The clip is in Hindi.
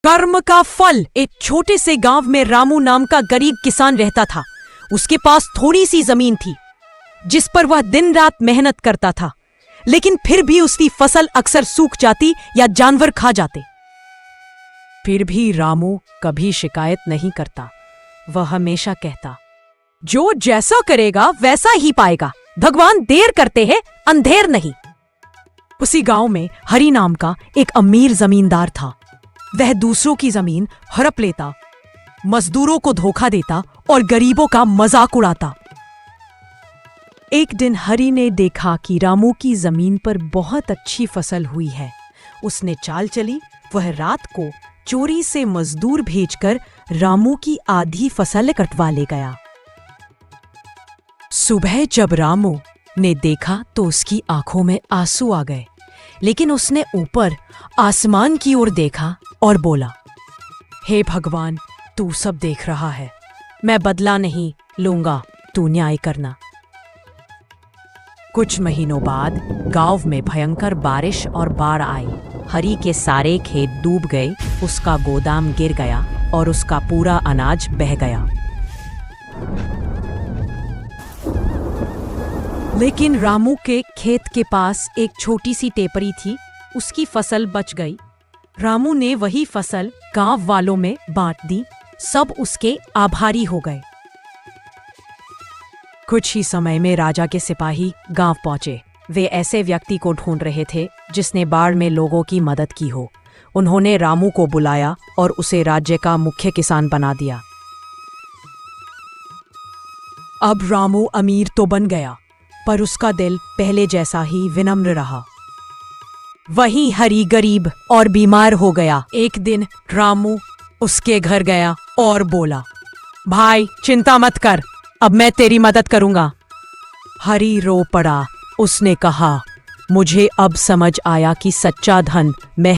कर्म का फल। एक छोटे से गांव में रामू नाम का गरीब किसान रहता था। उसके पास थोड़ी सी जमीन थी जिस पर वह दिन रात मेहनत करता था, लेकिन फिर भी उसकी फसल अक्सर सूख जाती या जानवर खा जाते। फिर भी रामू कभी शिकायत नहीं करता। वह हमेशा कहता, जो जैसा करेगा वैसा ही पाएगा, भगवान देर करते हैं अंधेर नहीं। उसी गांव में हरि नाम का एक अमीर जमींदार था। वह दूसरों की जमीन हड़प लेता, मजदूरों को धोखा देता और गरीबों का मजाक उड़ाता। एक दिन हरि ने देखा कि रामू की जमीन पर बहुत अच्छी फसल हुई है। उसने चाल चली। वह रात को चोरी से मजदूर भेजकर रामू की आधी फसल कटवा ले गया। सुबह जब रामू ने देखा तो उसकी आंखों में आंसू आ गए, लेकिन उसने ऊपर आसमान की ओर देखा और बोला, हे भगवान, तू सब देख रहा है, मैं बदला नहीं लूंगा, तू न्याय करना। कुछ महीनों बाद गांव में भयंकर बारिश और बाढ़ आई। हरि के सारे खेत डूब गए, उसका गोदाम गिर गया और उसका पूरा अनाज बह गया। लेकिन रामू के खेत के पास एक छोटी सी टेपरी थी, उसकी फसल बच गई। रामू ने वही फसल गांव वालों में बांट दी। सब उसके आभारी हो गए। कुछ ही समय में राजा के सिपाही गांव पहुंचे। वे ऐसे व्यक्ति को ढूंढ रहे थे जिसने बाढ़ में लोगों की मदद की हो। उन्होंने रामू को बुलाया और उसे राज्य का मुख्य किसान बना दिया। अब रामू अमीर तो बन गया, पर उसका दिल पहले जैसा ही विनम्र रहा। वहीं हरि गरीब और बीमार हो गया। एक दिन रामू उसके घर गया और बोला, भाई चिंता मत कर, अब मैं तेरी मदद करूंगा। हरि रो पड़ा। उसने कहा, मुझे अब समझ आया कि सच्चा धन